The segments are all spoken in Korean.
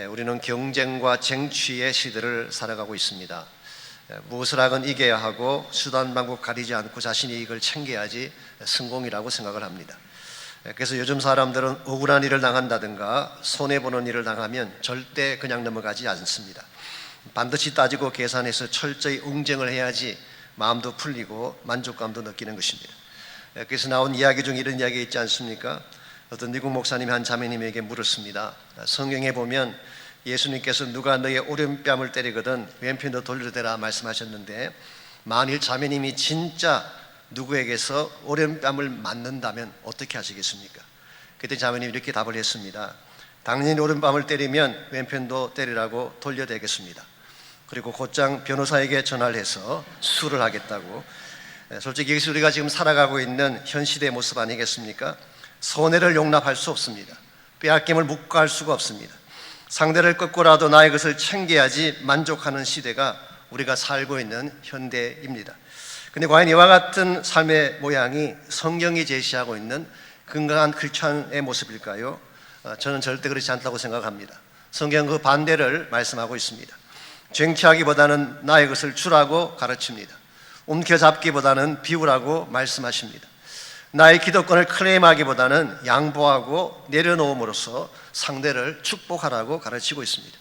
우리는 경쟁과 쟁취의 시대를 살아가고 있습니다. 무엇을 하건 이겨야 하고 수단 방법 가리지 않고 자신의 이익을 챙겨야지 성공이라고 생각을 합니다. 그래서 요즘 사람들은 억울한 일을 당한다든가 손해보는 일을 당하면 절대 그냥 넘어가지 않습니다. 반드시 따지고 계산해서 철저히 응징을 해야지 마음도 풀리고 만족감도 느끼는 것입니다. 그래서 나온 이야기 중 이런 이야기 있지 않습니까? 어떤 미국 목사님이 한 자매님에게 물었습니다. 성경에 보면 예수님께서 누가 너의 오른뺨을 때리거든 왼편도 돌려대라 말씀하셨는데, 만일 자매님이 진짜 누구에게서 오른뺨을 맞는다면 어떻게 하시겠습니까? 그때 자매님이 이렇게 답을 했습니다. 당연히 오른뺨을 때리면 왼편도 때리라고 돌려대겠습니다. 그리고 곧장 변호사에게 전화를 해서 수를 하겠다고. 솔직히 이것이 우리가 지금 살아가고 있는 현 시대의 모습 아니겠습니까? 손해를 용납할 수 없습니다. 빼앗김을 묵과할 수가 없습니다. 상대를 꺾고라도 나의 것을 챙겨야지 만족하는 시대가 우리가 살고 있는 현대입니다. 그런데 과연 이와 같은 삶의 모양이 성경이 제시하고 있는 건강한 크리스찬의 모습일까요? 저는 절대 그렇지 않다고 생각합니다. 성경은 그 반대를 말씀하고 있습니다. 쟁취하기보다는 나의 것을 주라고 가르칩니다. 움켜잡기보다는 비우라고 말씀하십니다. 나의 기득권을 클레임하기보다는 양보하고 내려놓음으로써 상대를 축복하라고 가르치고 있습니다.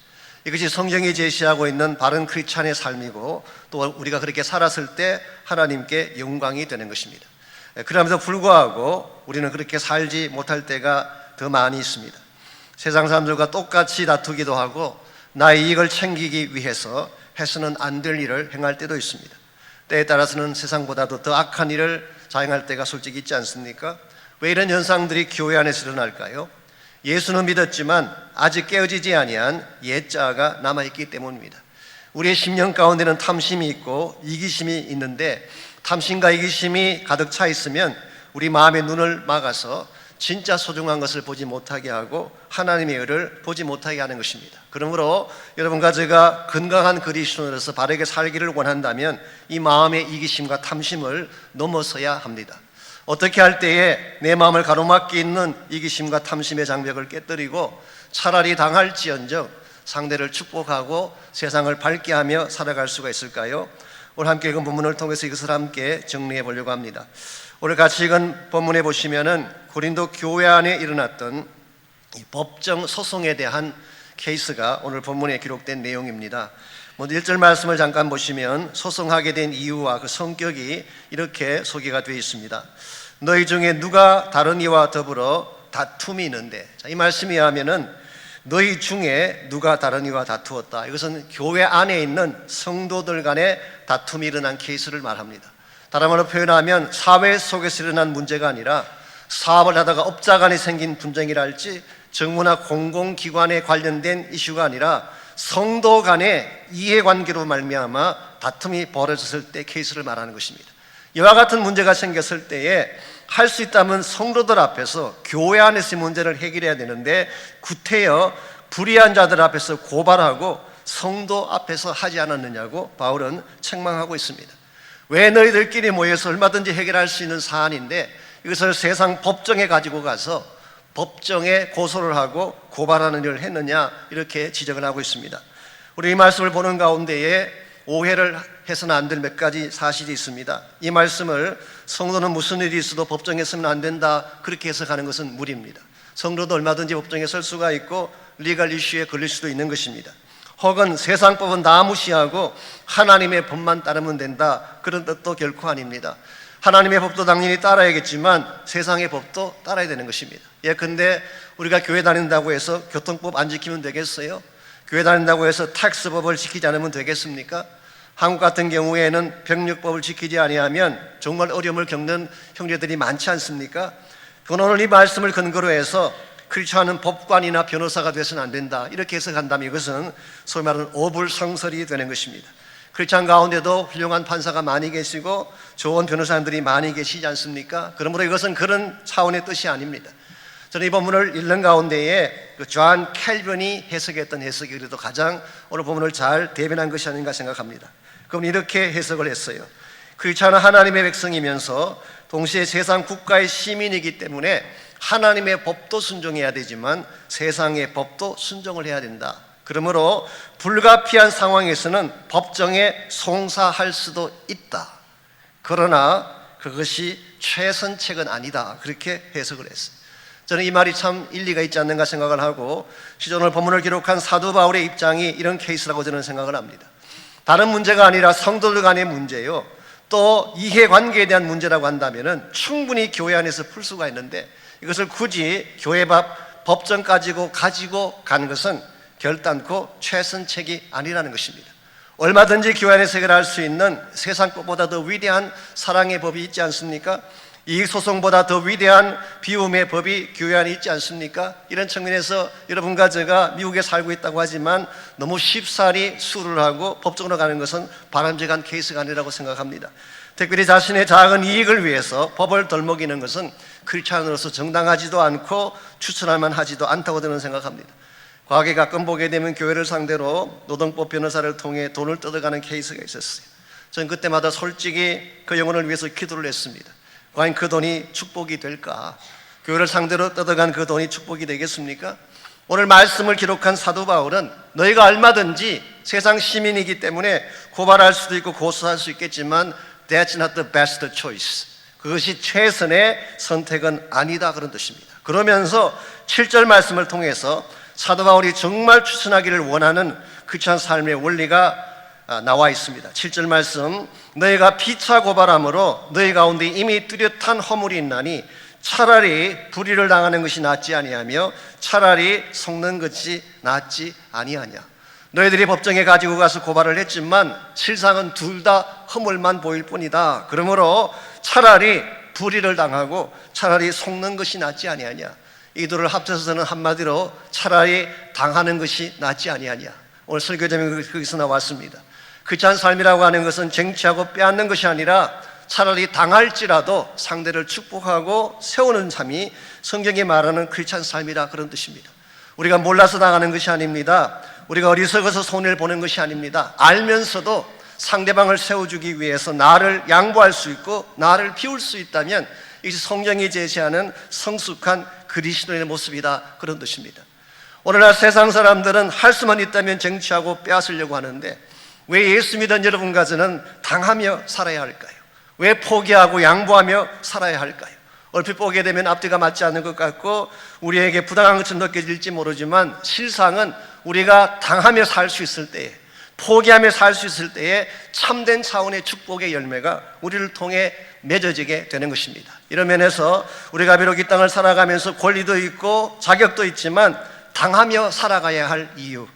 이것이 성경이 제시하고 있는 바른 크리스찬의 삶이고, 또 우리가 그렇게 살았을 때 하나님께 영광이 되는 것입니다. 그럼에도 불구하고 우리는 그렇게 살지 못할 때가 더 많이 있습니다. 세상 사람들과 똑같이 다투기도 하고 나의 이익을 챙기기 위해서 해서는 안 될 일을 행할 때도 있습니다. 때에 따라서는 세상보다도 더 악한 일을 자행할 때가 솔직히 있지 않습니까? 왜 이런 현상들이 교회 안에서 일어날까요? 예수는 믿었지만 아직 깨어지지 아니한 옛자가 남아있기 때문입니다. 우리의 심령 가운데는 탐심이 있고 이기심이 있는데, 탐심과 이기심이 가득 차 있으면 우리 마음의 눈을 막아서 진짜 소중한 것을 보지 못하게 하고 하나님의 의를 보지 못하게 하는 것입니다. 그러므로 여러분과 제가 건강한 그리스도인으로서 바르게 살기를 원한다면 이 마음의 이기심과 탐심을 넘어서야 합니다. 어떻게 할 때에 내 마음을 가로막기 있는 이기심과 탐심의 장벽을 깨뜨리고 차라리 당할지언정 상대를 축복하고 세상을 밝게 하며 살아갈 수가 있을까요? 오늘 함께 읽은 본문을 통해서 이것을 함께 정리해 보려고 합니다. 오늘 같이 읽은 본문에 보시면은 고린도 교회 안에 일어났던 이 법정 소송에 대한 케이스가 오늘 본문에 기록된 내용입니다. 먼저 1절 말씀을 잠깐 보시면 소송하게 된 이유와 그 성격이 이렇게 소개가 되어 있습니다. 너희 중에 누가 다른 이와 더불어 다툼이 있는데, 이 말씀에 의하면은 너희 중에 누가 다른 이와 다투었다. 이것은 교회 안에 있는 성도들 간의 다툼이 일어난 케이스를 말합니다. 다른 말로 표현하면 사회 속에서 일어난 문제가 아니라 사업을 하다가 업자 간에 생긴 분쟁이랄지 정부나 공공기관에 관련된 이슈가 아니라 성도 간의 이해관계로 말미암아 다툼이 벌어졌을 때 케이스를 말하는 것입니다. 이와 같은 문제가 생겼을 때에 할 수 있다면 성도들 앞에서 교회 안에서의 문제를 해결해야 되는데 구태여 불의한 자들 앞에서 고발하고 성도 앞에서 하지 않았느냐고 바울은 책망하고 있습니다. 왜 너희들끼리 모여서 얼마든지 해결할 수 있는 사안인데 이것을 세상 법정에 가지고 가서 법정에 고소를 하고 고발하는 일을 했느냐, 이렇게 지적을 하고 있습니다. 우리 이 말씀을 보는 가운데에 오해를 해서는 안 될 몇 가지 사실이 있습니다. 이 말씀을 성도는 무슨 일이 있어도 법정에 서면 안 된다 그렇게 해석하는 것은 무리입니다. 성도도 얼마든지 법정에 설 수가 있고 리갈 이슈에 걸릴 수도 있는 것입니다. 혹은 세상법은 다 무시하고 하나님의 법만 따르면 된다, 그런 뜻도 결코 아닙니다. 하나님의 법도 당연히 따라야겠지만 세상의 법도 따라야 되는 것입니다. 예컨대 우리가 교회 다닌다고 해서 교통법 안 지키면 되겠어요? 교회 다닌다고 해서 텍스법을 지키지 않으면 되겠습니까? 한국 같은 경우에는 병력법을 지키지 아니하면 정말 어려움을 겪는 형제들이 많지 않습니까? 그건 오늘 이 말씀을 근거로 해서 크리스찬은 법관이나 변호사가 돼서는 안 된다 이렇게 해석한다면 이것은 소위 말하는 어불성설이 되는 것입니다. 크리스찬 가운데도 훌륭한 판사가 많이 계시고 좋은 변호사님들이 많이 계시지 않습니까? 그러므로 이것은 그런 차원의 뜻이 아닙니다. 저는 이 본문을 읽는 가운데에 존 캘빈이 해석했던 해석이 그래도 가장 오늘 본문을 잘 대변한 것이 아닌가 생각합니다. 그럼 이렇게 해석을 했어요. 크리스찬은 하나님의 백성이면서 동시에 세상 국가의 시민이기 때문에 하나님의 법도 순종해야 되지만 세상의 법도 순종을 해야 된다, 그러므로 불가피한 상황에서는 법정에 송사할 수도 있다. 그러나 그것이 최선책은 아니다. 그렇게 해석을 했어요. 저는 이 말이 참 일리가 있지 않는가 생각을 하고, 오늘 본문을 기록한 사도 바울의 입장이 이런 케이스라고 저는 생각을 합니다. 다른 문제가 아니라 성도들 간의 문제요, 또 이해관계에 대한 문제라고 한다면 충분히 교회 안에서 풀 수가 있는데, 이것을 굳이 교회 법정 가지고 간 것은 결단코 최선책이 아니라는 것입니다. 얼마든지 교회 안에서 해결할 수 있는 세상 것보다 더 위대한 사랑의 법이 있지 않습니까? 이익소송보다 더 위대한 비움의 법이 교회 안에 있지 않습니까? 이런 측면에서 여러분과 제가 미국에 살고 있다고 하지만 너무 쉽사리 수를 하고 법정으로 가는 것은 바람직한 케이스가 아니라고 생각합니다. 특별히 자신의 작은 이익을 위해서 법을 덜먹이는 것은 크리스찬으로서 정당하지도 않고 추천할 만하지도 않다고 저는 생각합니다. 과거에 가끔 보게 되면 교회를 상대로 노동법 변호사를 통해 돈을 뜯어가는 케이스가 있었어요. 저는 그때마다 솔직히 그 영혼을 위해서 기도를 했습니다. 과연 그 돈이 축복이 될까? 교회를 상대로 뜯어간 그 돈이 축복이 되겠습니까? 오늘 말씀을 기록한 사도 바울은 너희가 얼마든지 세상 시민이기 때문에 고발할 수도 있고 고소할 수 있겠지만 That's not the best choice. 그것이 최선의 선택은 아니다, 그런 뜻입니다. 그러면서 7절 말씀을 통해서 사도 바울이 정말 추천하기를 원하는 크리스찬 삶의 원리가 나와 있습니다. 7절 말씀, 너희가 피차 고발함으로 너희 가운데 이미 뚜렷한 허물이 있나니 차라리 불의를 당하는 것이 낫지 아니하며 차라리 속는 것이 낫지 아니하냐. 너희들이 법정에 가지고 가서 고발을 했지만 실상은 둘 다 허물만 보일 뿐이다. 그러므로 차라리 불의를 당하고 차라리 속는 것이 낫지 아니하냐. 이 둘을 합쳐서는 한마디로 차라리 당하는 것이 낫지 아니하냐. 오늘 설교 제목이 거기서 나왔습니다. 크리스찬 삶이라고 하는 것은 쟁취하고 빼앗는 것이 아니라 차라리 당할지라도 상대를 축복하고 세우는 삶이 성경이 말하는 크리스찬 삶이라, 그런 뜻입니다. 우리가 몰라서 당하는 것이 아닙니다. 우리가 어리석어서 손해를 보는 것이 아닙니다. 알면서도 상대방을 세워주기 위해서 나를 양보할 수 있고 나를 비울 수 있다면 이것이 성경이 제시하는 성숙한 그리스도인의 모습이다, 그런 뜻입니다. 오늘날 세상 사람들은 할 수만 있다면 쟁취하고 빼앗으려고 하는데 왜 예수 믿은 여러분과 저는 당하며 살아야 할까요? 왜 포기하고 양보하며 살아야 할까요? 얼핏 보게 되면 앞뒤가 맞지 않는 것 같고 우리에게 부당한 것처럼 느껴질지 모르지만 실상은 우리가 당하며 살 수 있을 때에, 포기하며 살 수 있을 때에 참된 차원의 축복의 열매가 우리를 통해 맺어지게 되는 것입니다. 이런 면에서 우리가 비록 이 땅을 살아가면서 권리도 있고 자격도 있지만 당하며 살아가야 할 이유,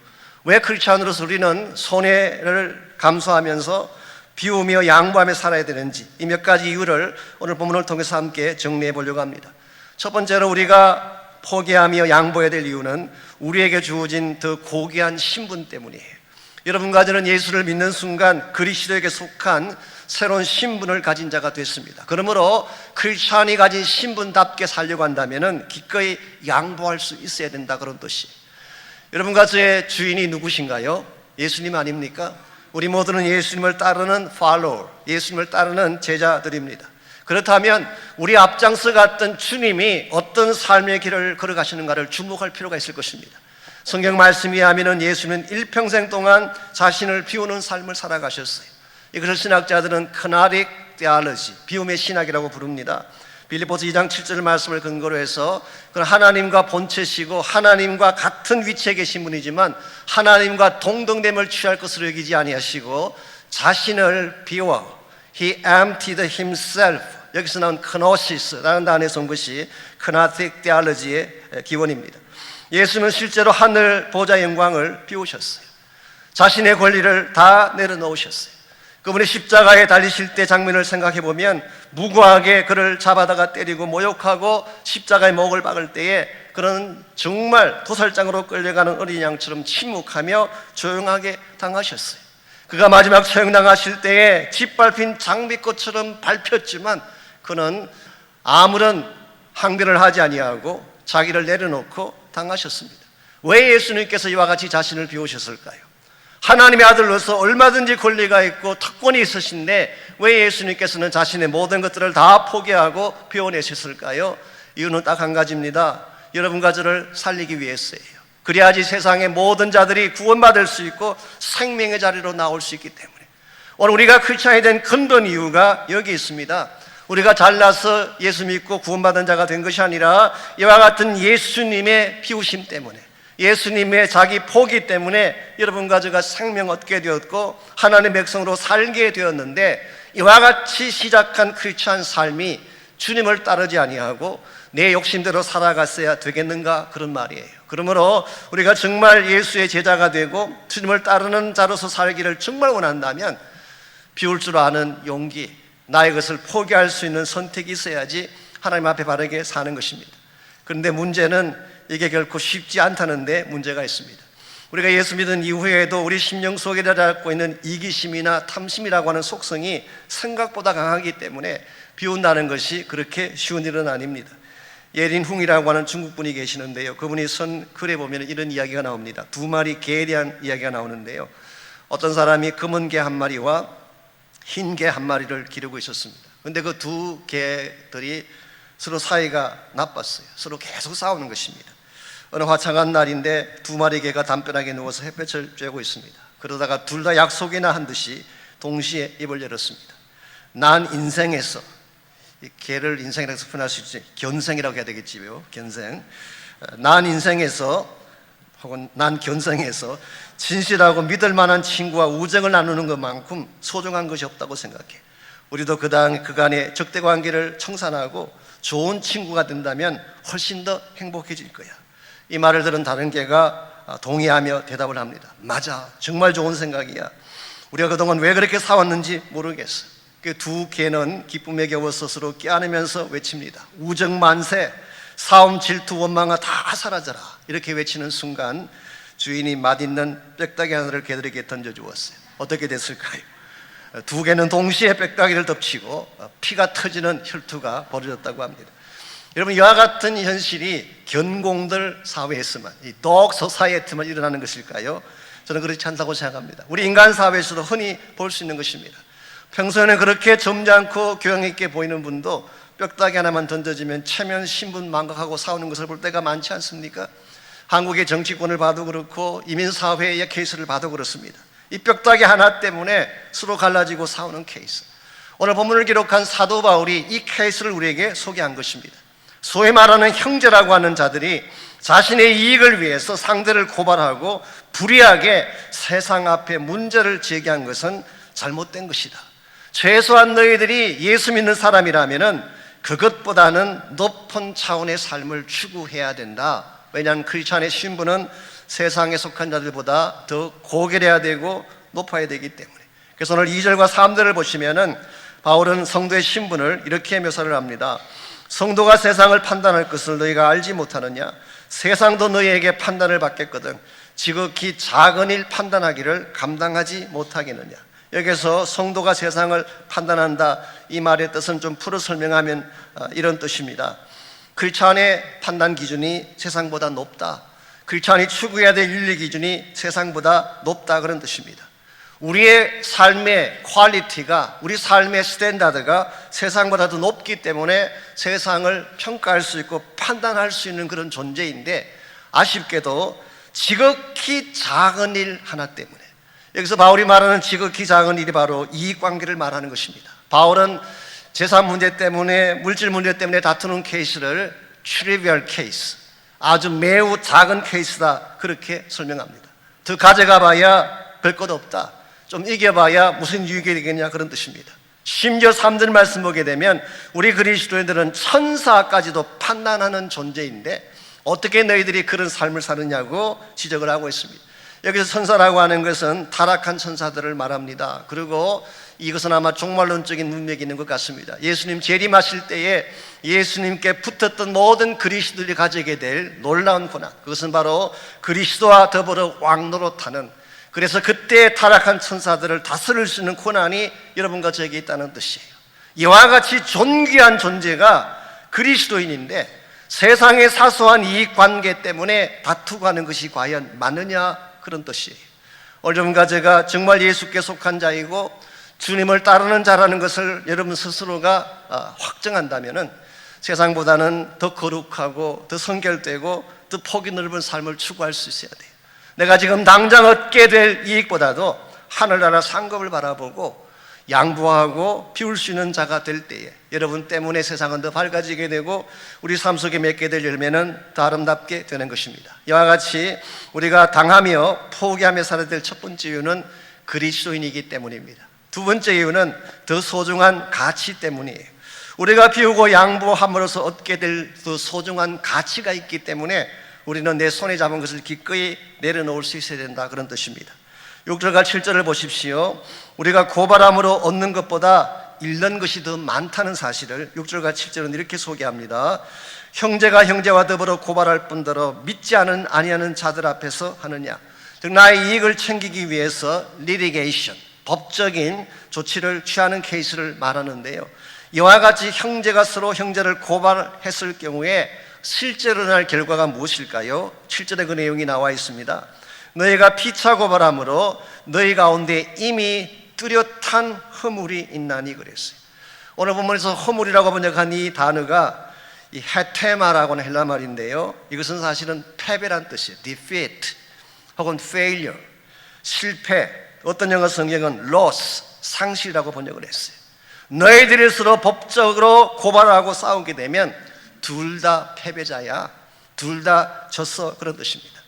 왜 크리스찬으로서 우리는 손해를 감수하면서 비우며 양보하며 살아야 되는지, 이 몇 가지 이유를 오늘 본문을 통해서 함께 정리해 보려고 합니다. 첫 번째로 우리가 포기하며 양보해야 될 이유는 우리에게 주어진 더 고귀한 신분 때문이에요. 여러분과 저는 예수를 믿는 순간 그리스도에게 속한 새로운 신분을 가진 자가 됐습니다. 그러므로 크리스찬이 가진 신분답게 살려고 한다면 기꺼이 양보할 수 있어야 된다, 그런 뜻이에요. 여러분과 저의 주인이 누구신가요? 예수님 아닙니까? 우리 모두는 예수님을 따르는 follower, 예수님을 따르는 제자들입니다. 그렇다면 우리 앞장서 갔던 주님이 어떤 삶의 길을 걸어가시는가를 주목할 필요가 있을 것입니다. 성경 말씀에 하면은 예수님은 일평생 동안 자신을 비우는 삶을 살아가셨어요. 이것을 신학자들은 크나릭 테올로지, 비움의 신학이라고 부릅니다. 빌립보서 2장 7절 말씀을 근거로 해서 하나님과 본체시고 하나님과 같은 위치에 계신 분이지만 하나님과 동등됨을 취할 것으로 여기지 아니하시고 자신을 비워 He emptied himself. 여기서 나온 크노시스라는 단어에서 온 것이 크나틱 테올로지의 기원입니다. 예수는 실제로 하늘 보좌의 영광을 비우셨어요. 자신의 권리를 다 내려놓으셨어요. 그분이 십자가에 달리실 때 장면을 생각해 보면 무고하게 그를 잡아다가 때리고 모욕하고 십자가의 목을 박을 때에 그는 정말 도살장으로 끌려가는 어린 양처럼 침묵하며 조용하게 당하셨어요. 그가 마지막 처형당하실 때에 짓밟힌 장미꽃처럼 밟혔지만 그는 아무런 항변을 하지 아니하고 자기를 내려놓고 당하셨습니다. 왜 예수님께서 이와 같이 자신을 비우셨을까요? 하나님의 아들로서 얼마든지 권리가 있고 특권이 있으신데 왜 예수님께서는 자신의 모든 것들을 다 포기하고 비워내셨을까요? 이유는 딱 한 가지입니다. 여러분과 저를 살리기 위해서예요. 그래야지 세상의 모든 자들이 구원받을 수 있고 생명의 자리로 나올 수 있기 때문에 오늘 우리가 크리스찬이 된 근본 이유가 여기 있습니다. 우리가 잘나서 예수 믿고 구원받은 자가 된 것이 아니라 이와 같은 예수님의 비우심 때문에, 예수님의 자기 포기 때문에 여러분과 제가 생명 얻게 되었고 하나님의 백성으로 살게 되었는데, 이와 같이 시작한 크리스찬 삶이 주님을 따르지 아니하고 내 욕심대로 살아갔어야 되겠는가, 그런 말이에요. 그러므로 우리가 정말 예수의 제자가 되고 주님을 따르는 자로서 살기를 정말 원한다면 비울 줄 아는 용기, 나의 것을 포기할 수 있는 선택이 있어야지 하나님 앞에 바르게 사는 것입니다. 그런데 문제는 이게 결코 쉽지 않다는 데 문제가 있습니다. 우리가 예수 믿은 이후에도 우리 심령 속에 자리하고 있는 이기심이나 탐심이라고 하는 속성이 생각보다 강하기 때문에 비운다는 것이 그렇게 쉬운 일은 아닙니다. 예린홍이라고 하는 중국분이 계시는데요, 그분이 쓴 글에 보면 이런 이야기가 나옵니다. 두 마리 개에 대한 이야기가 나오는데요, 어떤 사람이 검은 개 한 마리와 흰 개 한 마리를 기르고 있었습니다. 그런데 그 두 개들이 서로 사이가 나빴어요. 서로 계속 싸우는 것입니다. 어느 화창한 날인데 두 마리 개가 담벼락에 누워서 햇볕을 쬐고 있습니다. 그러다가 둘 다 약속이나 한 듯이 동시에 입을 열었습니다. 난 인생에서, 이 개를 인생이라고 표현할 수 있지, 견생이라고 해야 되겠지요. 견생. 난 인생에서 혹은 난 견생에서 진실하고 믿을 만한 친구와 우정을 나누는 것만큼 소중한 것이 없다고 생각해. 우리도 그간의 적대 관계를 청산하고 좋은 친구가 된다면 훨씬 더 행복해질 거야. 이 말을 들은 다른 개가 동의하며 대답을 합니다. 맞아, 정말 좋은 생각이야. 우리가 그동안 왜 그렇게 싸웠는지 모르겠어. 그 두 개는 기쁨에 겨워 스스로 껴안으면서 외칩니다. 우정 만세, 싸움, 질투, 원망아 다 사라져라. 이렇게 외치는 순간 주인이 맛있는 빽다귀 하나를 개들에게 던져주었어요. 어떻게 됐을까요? 두 개는 동시에 빽다귀를 덮치고 피가 터지는 혈투가 벌어졌다고 합니다. 여러분, 이와 같은 현실이 견공들 사회에서만, 이 독 소사이어티만 일어나는 것일까요? 저는 그렇지 않다고 생각합니다. 우리 인간 사회에서도 흔히 볼 수 있는 것입니다. 평소에는 그렇게 점잖고 교양 있게 보이는 분도 뼈다귀 하나만 던져지면 체면 신분 망각하고 싸우는 것을 볼 때가 많지 않습니까? 한국의 정치권을 봐도 그렇고 이민사회의 케이스를 봐도 그렇습니다. 이 뼈다귀 하나 때문에 서로 갈라지고 싸우는 케이스. 오늘 본문을 기록한 사도 바울이 이 케이스를 우리에게 소개한 것입니다. 소위 말하는 형제라고 하는 자들이 자신의 이익을 위해서 상대를 고발하고 불의하게 세상 앞에 문제를 제기한 것은 잘못된 것이다. 최소한 너희들이 예수 믿는 사람이라면 그것보다는 높은 차원의 삶을 추구해야 된다. 왜냐하면 크리스찬의 신분은 세상에 속한 자들보다 더 고결해야 되고 높아야 되기 때문에. 그래서 오늘 2절과 3절을 보시면은 바울은 성도의 신분을 이렇게 묘사를 합니다. 성도가 세상을 판단할 것을 너희가 알지 못하느냐? 세상도 너희에게 판단을 받겠거든 지극히 작은 일 판단하기를 감당하지 못하겠느냐? 여기서 성도가 세상을 판단한다, 이 말의 뜻은 좀 풀어 설명하면 이런 뜻입니다. 크리스찬의 판단 기준이 세상보다 높다, 크리스찬이 추구해야 될 윤리 기준이 세상보다 높다, 그런 뜻입니다. 우리의 삶의 퀄리티가, 우리 삶의 스탠다드가 세상보다 더 높기 때문에 세상을 평가할 수 있고 판단할 수 있는 그런 존재인데, 아쉽게도 지극히 작은 일 하나 때문에, 여기서 바울이 말하는 지극히 작은 일이 바로 이익관계를 말하는 것입니다. 바울은 재산 문제 때문에, 물질 문제 때문에 다투는 케이스를 트리비얼 케이스, 아주 매우 작은 케이스다, 그렇게 설명합니다. 더 가져가 봐야 별것 없다, 좀 이겨봐야 무슨 유익이 되겠냐, 그런 뜻입니다. 심지어 3절 말씀 보게 되면 우리 그리스도인들은 천사까지도 판단하는 존재인데 어떻게 너희들이 그런 삶을 사느냐고 지적을 하고 있습니다. 여기서 천사라고 하는 것은 타락한 천사들을 말합니다. 그리고 이것은 아마 종말론적인 문맥이 있는 것 같습니다. 예수님 재림하실 때에 예수님께 붙었던 모든 그리스도들이 가지게 될 놀라운 고난, 그것은 바로 그리스도와 더불어 왕노릇하는, 그래서 그때 타락한 천사들을 다스릴 수 있는 고난이 여러분과 저에게 있다는 뜻이에요. 이와 같이 존귀한 존재가 그리스도인인데 세상의 사소한 이익관계 때문에 다투고 하는 것이 과연 맞느냐, 그런 뜻이에요. 오늘 여러분과 제가 정말 예수께 속한 자이고 주님을 따르는 자라는 것을 여러분 스스로가 확정한다면 세상보다는 더 거룩하고 더 성결되고 더 폭이 넓은 삶을 추구할 수 있어야 돼요. 내가 지금 당장 얻게 될 이익보다도 하늘나라 상급을 바라보고 양보하고 비울 수 있는 자가 될 때에 여러분 때문에 세상은 더 밝아지게 되고 우리 삶 속에 맺게 될 열매는 더 아름답게 되는 것입니다. 이와 같이 우리가 당하며 포기하며 살아야 될 첫 번째 이유는 그리스도인이기 때문입니다. 두 번째 이유는 더 소중한 가치 때문이에요. 우리가 비우고 양보함으로써 얻게 될 더 소중한 가치가 있기 때문에 우리는 내 손에 잡은 것을 기꺼이 내려놓을 수 있어야 된다, 그런 뜻입니다. 6절과 7절을 보십시오. 우리가 고발함으로 얻는 것보다 잃는 것이 더 많다는 사실을 6절과 7절은 이렇게 소개합니다. 형제가 형제와 더불어 고발할 뿐더러 믿지 아니하는 자들 앞에서 하느냐. 즉 나의 이익을 챙기기 위해서 리티게이션, 법적인 조치를 취하는 케이스를 말하는데요, 이와 같이 형제가 서로 형제를 고발했을 경우에 실제로 일어날 결과가 무엇일까요? 7절에 그 내용이 나와 있습니다. 너희가 피차 고발함으로 너희 가운데 이미 뚜렷한 허물이 있나니 그랬어요. 오늘 본문에서 허물이라고 번역한 이 단어가 이 헤테마라고 하는 헬라 말인데요, 이것은 사실은 패배란 뜻이에요. defeat 혹은 failure, 실패. 어떤 영어 성경은 loss, 상실이라고 번역을 했어요. 너희들이 서로 법적으로 고발하고 싸우게 되면 둘 다 패배자야, 둘 다 졌어, 그런 뜻입니다.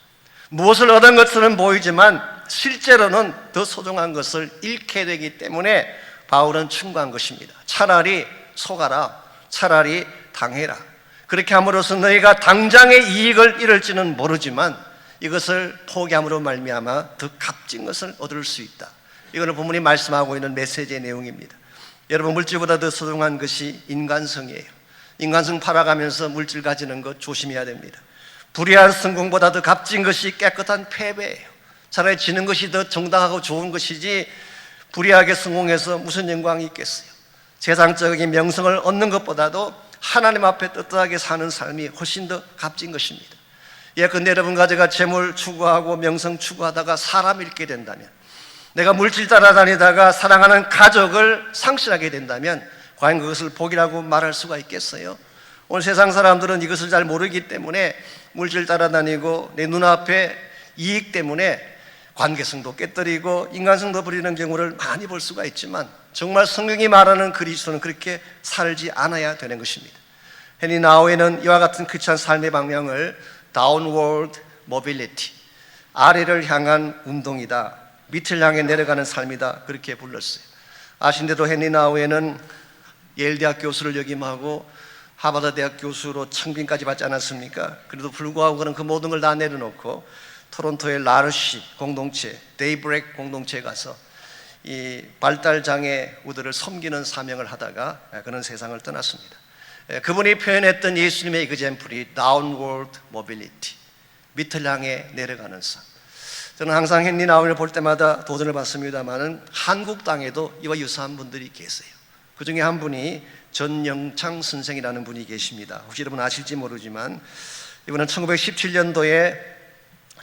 무엇을 얻은 것처럼 보이지만 실제로는 더 소중한 것을 잃게 되기 때문에 바울은 충고한 것입니다. 차라리 속아라, 차라리 당해라. 그렇게 함으로써 너희가 당장의 이익을 잃을지는 모르지만 이것을 포기함으로 말미암아 더 값진 것을 얻을 수 있다. 이거는 본문이 말씀하고 있는 메시지의 내용입니다. 여러분, 물질보다 더 소중한 것이 인간성이에요. 인간성 팔아가면서 물질 가지는 것 조심해야 됩니다. 불의한 성공보다 더 값진 것이 깨끗한 패배예요. 차라리 지는 것이 더 정당하고 좋은 것이지 불의하게 성공해서 무슨 영광이 있겠어요. 세상적인 명성을 얻는 것보다도 하나님 앞에 떳떳하게 사는 삶이 훨씬 더 값진 것입니다. 예컨대 여러분 가지가 재물 추구하고 명성 추구하다가 사람 잃게 된다면, 내가 물질 따라다니다가 사랑하는 가족을 상실하게 된다면 과연 그것을 복이라고 말할 수가 있겠어요? 오늘 세상 사람들은 이것을 잘 모르기 때문에 물질 따라다니고 내 눈앞에 이익 때문에 관계성도 깨뜨리고 인간성도 버리는 경우를 많이 볼 수가 있지만 정말 성경이 말하는 그리스도는 그렇게 살지 않아야 되는 것입니다. 헨리 나우에는 이와 같은 크리스찬 삶의 방향을 Downward Mobility, 아래를 향한 운동이다, 밑을 향해 내려가는 삶이다, 그렇게 불렀어요. 아신데도 헨리 나우에는 예일대학 교수를 역임하고 하버드 대학 교수로 청빙까지 받지 않았습니까? 그래도 불구하고 그는 그 모든 걸 다 내려놓고 토론토의 라르시 공동체, 데이브레이크 공동체에 가서 이 발달장애 우들을 섬기는 사명을 하다가 그는 세상을 떠났습니다. 그분이 표현했던 예수님의 이그젠플이 Downward Mobility, 밑을 향해 내려가는 삶. 저는 항상 헨리 나우를 볼 때마다 도전을 받습니다만은 한국 땅에도 이와 유사한 분들이 계세요. 그 중에 한 분이 전영창 선생이라는 분이 계십니다. 혹시 여러분 아실지 모르지만 이분은 1917년도에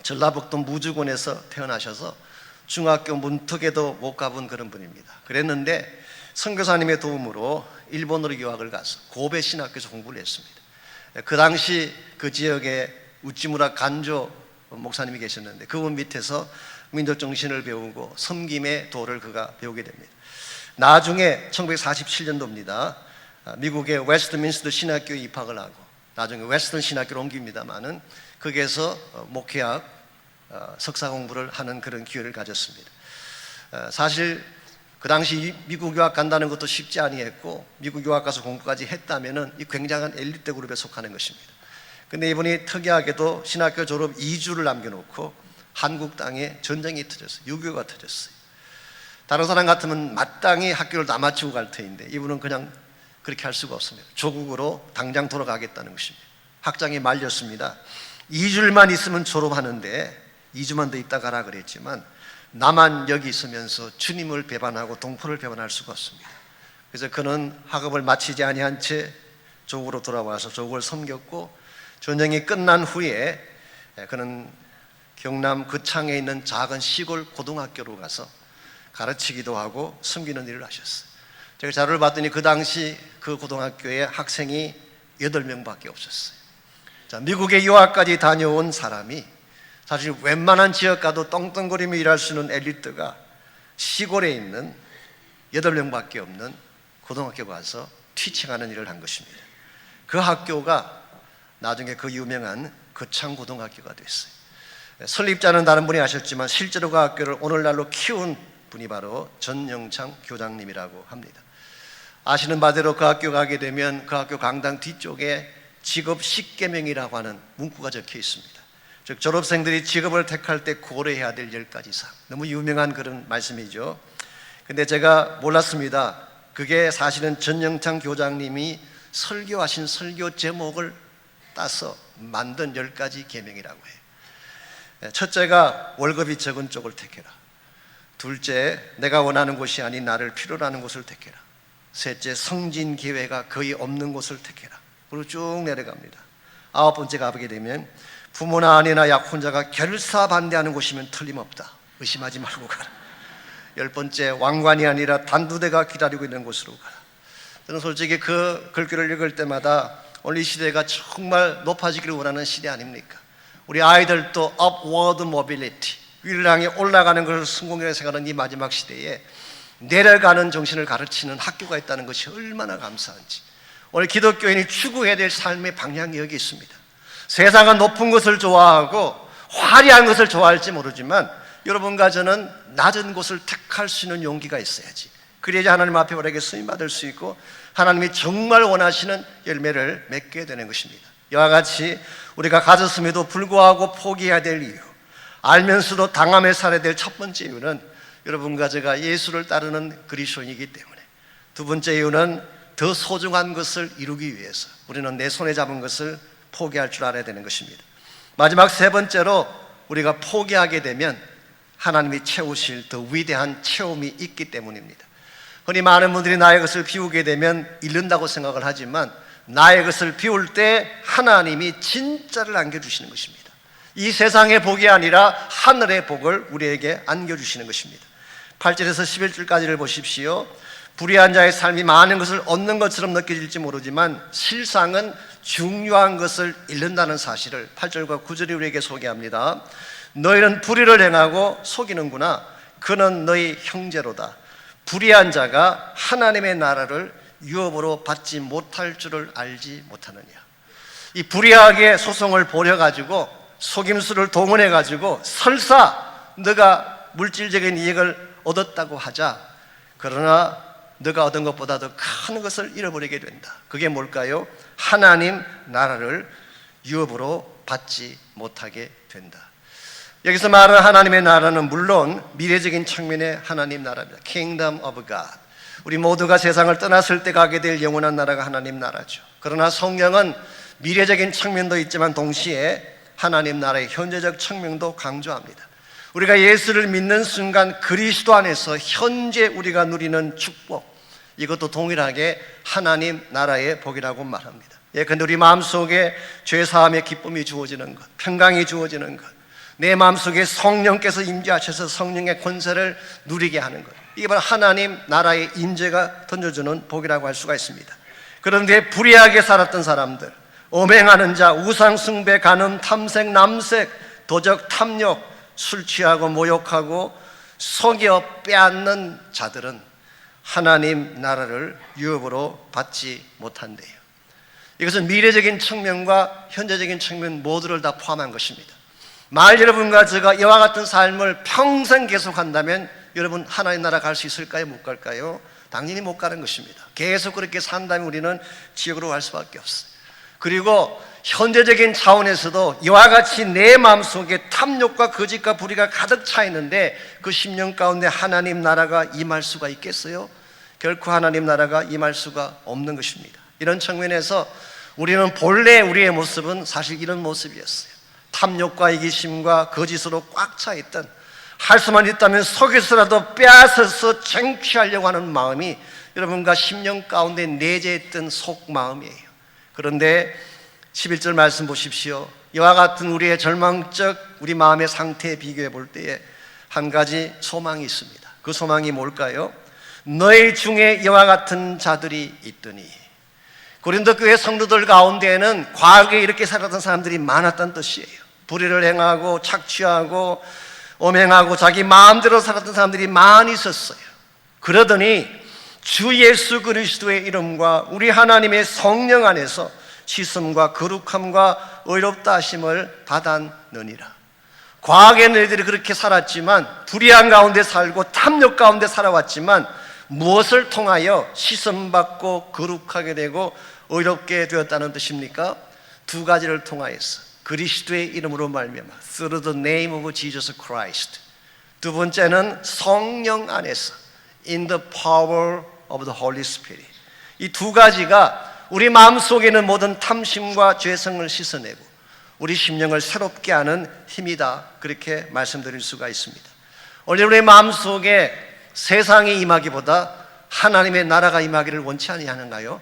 전라북도 무주군에서 태어나셔서 중학교 문턱에도 못 가본 그런 분입니다. 그랬는데 선교사님의 도움으로 일본으로 유학을 가서 고베 신학교에서 공부를 했습니다. 그 당시 그 지역에 우찌무라 간조 목사님이 계셨는데 그분 밑에서 민족정신을 배우고 섬김의 도를 그가 배우게 됩니다. 나중에 1947년도입니다. 미국의 웨스트민스터 신학교에 입학을 하고 나중에 웨스턴 신학교로 옮깁니다만은 거기에서 목회학 석사 공부를 하는 그런 기회를 가졌습니다. 사실 그 당시 미국 유학 간다는 것도 쉽지 아니했고 미국 유학 가서 공부까지 했다면은 이 굉장한 엘리트 그룹에 속하는 것입니다. 근데 이분이 특이하게도 신학교 졸업 2주를 남겨놓고 한국 땅에 전쟁이 터졌어요. 6.25가 터졌어요. 다른 사람 같으면 마땅히 학교를 다 마치고 갈 터인데 이분은 그냥 그렇게 할 수가 없습니다. 조국으로 당장 돌아가겠다는 것입니다. 학장이 말렸습니다. 2주만 있으면 졸업하는데 2주만 더 있다 가라 그랬지만 나만 여기 있으면서 주님을 배반하고 동포를 배반할 수가 없습니다. 그래서 그는 학업을 마치지 아니한 채 조국으로 돌아와서 조국을 섬겼고 전쟁이 끝난 후에 그는 경남 거창에 있는 작은 시골 고등학교로 가서 가르치기도 하고 섬기는 일을 하셨어요. 제가 자료를 봤더니 그 당시 그 고등학교에 학생이 8명밖에 없었어요. 자, 미국에 유학까지 다녀온 사람이 사실 웬만한 지역 가도 떵떵거리며 일할 수 있는 엘리트가 시골에 있는 8명밖에 없는 고등학교 가서 티칭하는 일을 한 것입니다. 그 학교가 나중에 그 유명한 거창고등학교가 됐어요. 설립자는 다른 분이 하셨지만 실제로 그 학교를 오늘날로 키운 분이 바로 전영창 교장님이라고 합니다. 아시는 바대로 그 학교 가게 되면 그 학교 강당 뒤쪽에 직업 10계명이라고 하는 문구가 적혀 있습니다. 즉 졸업생들이 직업을 택할 때 고려해야 될 10가지 사항, 너무 유명한 그런 말씀이죠. 근데 제가 몰랐습니다. 그게 사실은 전영창 교장님이 설교하신 설교 제목을 따서 만든 10가지 계명이라고 해요. 첫째가 월급이 적은 쪽을 택해라. 둘째, 내가 원하는 곳이 아닌 나를 필요로 하는 곳을 택해라. 셋째, 성진 기회가 거의 없는 곳을 택해라. 그리고 쭉 내려갑니다. 9번째 가보게 되면 부모나 아내나 약혼자가 결사 반대하는 곳이면 틀림없다. 의심하지 말고 가라. 10번째, 왕관이 아니라 단두대가 기다리고 있는 곳으로 가라. 저는 솔직히 그 글귀를 읽을 때마다 오늘 이 시대가 정말 높아지기를 원하는 시대 아닙니까? 우리 아이들도 upward mobility, 위를 향해 올라가는 것을 성공이라고 생각하는 이 마지막 시대에 내려가는 정신을 가르치는 학교가 있다는 것이 얼마나 감사한지. 오늘 기독교인이 추구해야 될 삶의 방향이 여기 있습니다. 세상은 높은 것을 좋아하고 화려한 것을 좋아할지 모르지만 여러분과 저는 낮은 곳을 택할 수 있는 용기가 있어야지. 그래야지 하나님 앞에 우리에게 쓰임받을 수 있고 하나님이 정말 원하시는 열매를 맺게 되는 것입니다. 이와 같이 우리가 가졌음에도 불구하고 포기해야 될 이유, 알면서도 당함에 살아야 될 첫 번째 이유는 여러분과 제가 예수를 따르는 그리스도인이기 때문에, 두 번째 이유는 더 소중한 것을 이루기 위해서 우리는 내 손에 잡은 것을 포기할 줄 알아야 되는 것입니다. 마지막 세 번째로 우리가 포기하게 되면 하나님이 채우실 더 위대한 체험이 있기 때문입니다. 흔히 많은 분들이 나의 것을 비우게 되면 잃는다고 생각을 하지만 나의 것을 비울 때 하나님이 진짜를 안겨주시는 것입니다. 이 세상의 복이 아니라 하늘의 복을 우리에게 안겨주시는 것입니다. 8절에서 11절까지를 보십시오. 불의한 자의 삶이 많은 것을 얻는 것처럼 느껴질지 모르지만 실상은 중요한 것을 잃는다는 사실을 8절과 9절이 우리에게 소개합니다. 너희는 불의를 행하고 속이는구나. 그는 너희 형제로다. 불의한 자가 하나님의 나라를 유업으로 받지 못할 줄을 알지 못하느냐. 이 불의하게 소송을 벌여가지고 속임수를 동원해가지고 설사 너가 물질적인 이익을 얻었다고 하자, 그러나 너가 얻은 것보다 더 큰 것을 잃어버리게 된다. 그게 뭘까요? 하나님 나라를 유업으로 받지 못하게 된다. 여기서 말하는 하나님의 나라는 물론 미래적인 측면의 하나님 나라입니다. Kingdom of God. 우리 모두가 세상을 떠났을 때 가게 될 영원한 나라가 하나님 나라죠. 그러나 성경은 미래적인 측면도 있지만 동시에 하나님 나라의 현재적 측면도 강조합니다. 우리가 예수를 믿는 순간 그리스도 안에서 현재 우리가 누리는 축복, 이것도 동일하게 하나님 나라의 복이라고 말합니다. 근데 우리 마음속에 죄사함의 기쁨이 주어지는 것, 평강이 주어지는 것, 내 마음속에 성령께서 임재하셔서 성령의 권세를 누리게 하는 것, 이게 바로 하나님 나라의 임재가 던져주는 복이라고 할 수가 있습니다. 그런데 불의하게 살았던 사람들, 음행하는 자, 우상 숭배, 간음, 탐색, 남색, 도적, 탐욕, 술 취하고 모욕하고 속여 빼앗는 자들은 하나님 나라를 유업으로 받지 못한대요. 이것은 미래적인 측면과 현재적인 측면 모두를 다 포함한 것입니다. 만일 여러분과 제가 이와 같은 삶을 평생 계속한다면 여러분 하나님 나라 갈 수 있을까요? 못 갈까요? 당연히 못 가는 것입니다. 계속 그렇게 산다면 우리는 지옥으로 갈 수밖에 없어요. 그리고 현재적인 차원에서도 이와 같이 내 마음속에 탐욕과 거짓과 불의가 가득 차 있는데 그 심령 가운데 하나님 나라가 임할 수가 있겠어요? 결코 하나님 나라가 임할 수가 없는 것입니다. 이런 측면에서 우리는 본래 우리의 모습은 사실 이런 모습이었어요. 탐욕과 이기심과 거짓으로 꽉 차 있던, 할 수만 있다면 속에서라도 빼앗아서 쟁취하려고 하는 마음이 여러분과 심령 가운데 내재했던 속마음이에요. 그런데 11절 말씀 보십시오. 이와 같은 우리의 절망적 우리 마음의 상태에 비교해 볼 때에 한 가지 소망이 있습니다. 그 소망이 뭘까요? 너희 중에 이와 같은 자들이 있더니, 고린도 교회 성도들 가운데에는 과거에 이렇게 살았던 사람들이 많았다는 뜻이에요. 불의를 행하고 착취하고 엄행하고 자기 마음대로 살았던 사람들이 많이 있었어요. 그러더니 주 예수 그리스도의 이름과 우리 하나님의 성령 안에서 씻음과 거룩함과 의롭다 하심을 받았느니라. 과거에 너희들이 그렇게 살았지만, 불의한 가운데 살고 탐욕 가운데 살아왔지만 무엇을 통하여 씻음받고 거룩하게 되고 의롭게 되었다는 뜻입니까? 두 가지를 통하여서, 그리스도의 이름으로 말미암아, through the name of Jesus Christ. 두 번째는 성령 안에서, in the power of the Holy Spirit. 이 두 가지가 우리 마음속에 있는 모든 탐심과 죄성을 씻어내고 우리 심령을 새롭게 하는 힘이다, 그렇게 말씀드릴 수가 있습니다. 오늘 우리 마음속에 세상이 임하기보다 하나님의 나라가 임하기를 원치 아니하는가요?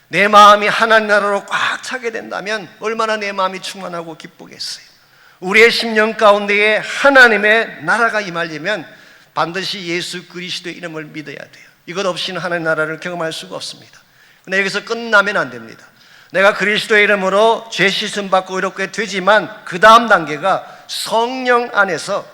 내 마음이 하나님 나라로 꽉 차게 된다면 얼마나 내 마음이 충만하고 기쁘겠어요. 우리의 심령 가운데에 하나님의 나라가 임하려면 반드시 예수 그리스도의 이름을 믿어야 돼요. 이것 없이는 하나님 나라를 경험할 수가 없습니다. 근데 여기서 끝나면 안 됩니다. 내가 그리스도의 이름으로 죄 씻음 받고 의롭게 되지만 그 다음 단계가 성령 안에서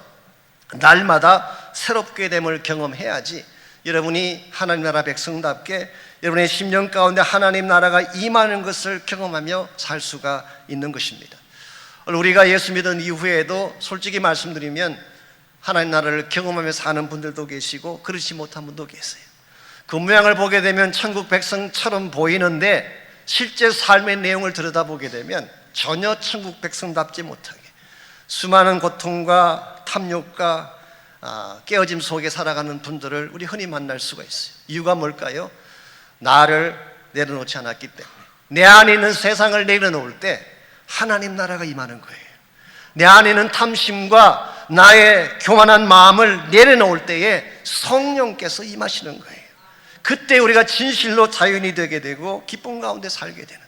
날마다 새롭게 됨을 경험해야지 여러분이 하나님 나라 백성답게 여러분의 심령 가운데 하나님 나라가 임하는 것을 경험하며 살 수가 있는 것입니다. 우리가 예수 믿은 이후에도 솔직히 말씀드리면 하나님 나라를 경험하며 사는 분들도 계시고 그렇지 못한 분도 계세요. 그 모양을 보게 되면 천국 백성처럼 보이는데 실제 삶의 내용을 들여다보게 되면 전혀 천국 백성답지 못하게 수많은 고통과 탐욕과 깨어짐 속에 살아가는 분들을 우리 흔히 만날 수가 있어요. 이유가 뭘까요? 나를 내려놓지 않았기 때문에. 내 안에 있는 세상을 내려놓을 때 하나님 나라가 임하는 거예요. 내 안에 있는 탐심과 나의 교만한 마음을 내려놓을 때에 성령께서 임하시는 거예요. 그때 우리가 진실로 자연이 되게 되고 기쁨 가운데 살게 되는,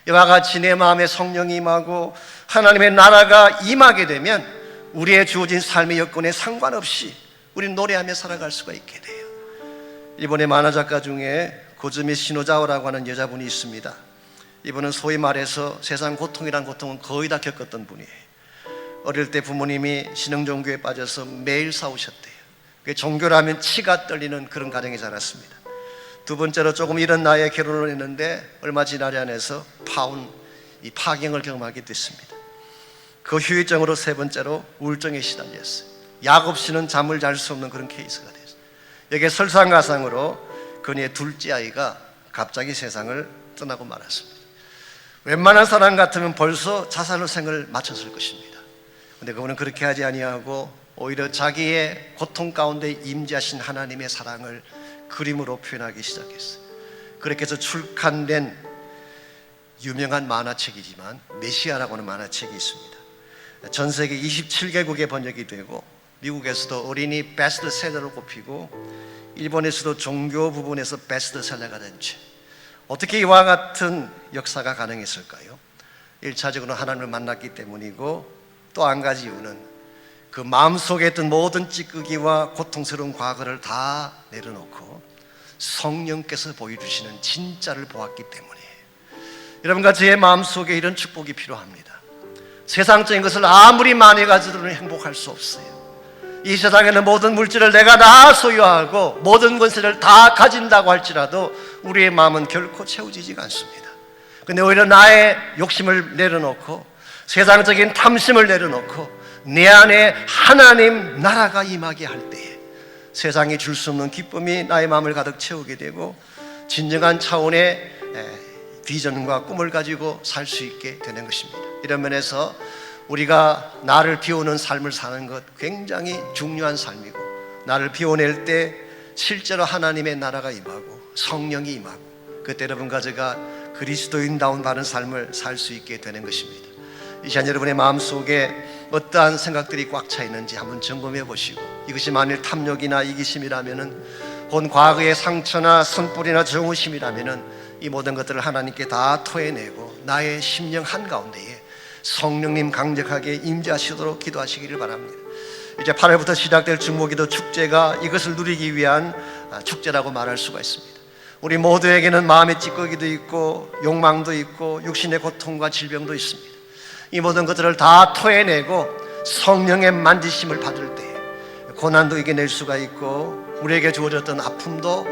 이와 같이 내 마음에 성령이 임하고 하나님의 나라가 임하게 되면 우리의 주어진 삶의 여건에 상관없이 우리는 노래하며 살아갈 수가 있게 돼요. 일본의 만화 작가 중에 고즈미 시노자와라고 하는 여자분이 있습니다. 이분은 소위 말해서 세상 고통이란 고통은 거의 다 겪었던 분이에요. 어릴 때 부모님이 신흥종교에 빠져서 매일 싸우셨대요. 종교라면 치가 떨리는 그런 가정에 자랐습니다. 두 번째로 조금 이른 나이에 결혼을 했는데 얼마 지나지 않아서 이 파경을 경험하게 됐습니다. 그 후유증으로 세 번째로 우울증에 시달렸어요. 약 없이는 잠을 잘 수 없는 그런 케이스가 됐어요. 여기에 설상가상으로 그녀의 둘째 아이가 갑자기 세상을 떠나고 말았습니다. 웬만한 사람 같으면 벌써 자살로 생을 마쳤을 것입니다. 그런데 그분은 그렇게 하지 아니하고 오히려 자기의 고통 가운데 임재하신 하나님의 사랑을 그림으로 표현하기 시작했어요. 그렇게 해서 출간된 유명한 만화책이지만 메시아라고 하는 만화책이 있습니다. 전 세계 27개국에 번역이 되고 미국에서도 어린이 베스트셀러로 꼽히고 일본에서도 종교 부분에서 베스트셀러가 된 책. 어떻게 이와 같은 역사가 가능했을까요? 1차적으로 하나님을 만났기 때문이고 또 한 가지 이유는 그 마음속에 있던 모든 찌끄기와 고통스러운 과거를 다 내려놓고 성령께서 보여주시는 진짜를 보았기 때문이에요. 여러분과 저의 마음속에 이런 축복이 필요합니다. 세상적인 것을 아무리 많이 가져도 행복할 수 없어요. 이 세상에는 모든 물질을 내가 다 소유하고 모든 권세를 다 가진다고 할지라도 우리의 마음은 결코 채워지지가 않습니다. 근데 오히려 나의 욕심을 내려놓고 세상적인 탐심을 내려놓고 내 안에 하나님 나라가 임하게 할 때에 세상이 줄 수 없는 기쁨이 나의 마음을 가득 채우게 되고 진정한 차원의 비전과 꿈을 가지고 살 수 있게 되는 것입니다. 이런 면에서 우리가 나를 비우는 삶을 사는 것 굉장히 중요한 삶이고, 나를 비워낼 때 실제로 하나님의 나라가 임하고 성령이 임하고 그때 여러분과 제가 그리스도인다운 바른 삶을 살 수 있게 되는 것입니다. 이 시간 여러분의 마음속에 어떠한 생각들이 꽉 차 있는지 한번 점검해 보시고, 이것이 만일 탐욕이나 이기심이라면은, 본 과거의 상처나 선불이나 정오심이라면은 이 모든 것들을 하나님께 다 토해내고 나의 심령 한가운데에 성령님 강력하게 임재하시도록 기도하시기를 바랍니다. 이제 8월부터 시작될 중보기도 축제가 이것을 누리기 위한 축제라고 말할 수가 있습니다. 우리 모두에게는 마음의 찌꺼기도 있고 욕망도 있고 육신의 고통과 질병도 있습니다. 이 모든 것들을 다 토해내고 성령의 만지심을 받을 때 고난도 이겨낼 수가 있고 우리에게 주어졌던 아픔도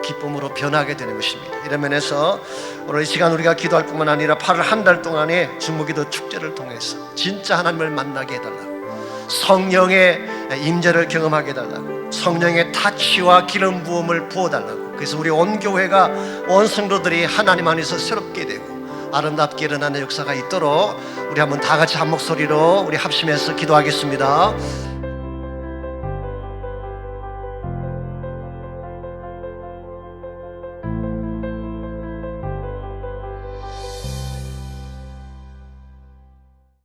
기쁨으로 변하게 되는 것입니다. 이런 면에서 오늘 이 시간 우리가 기도할 뿐만 아니라 8월 한 달 동안의 중보기도 축제를 통해서 진짜 하나님을 만나게 해달라고, 성령의 임재를 경험하게 해달라고, 성령의 타치와 기름 부음을 부어달라고, 그래서 우리 온 교회가, 온 성도들이 하나님 안에서 새롭게 되고 아름답게 일어나는 역사가 있도록 우리 한번 다 같이 한 목소리로 우리 합심해서 기도하겠습니다.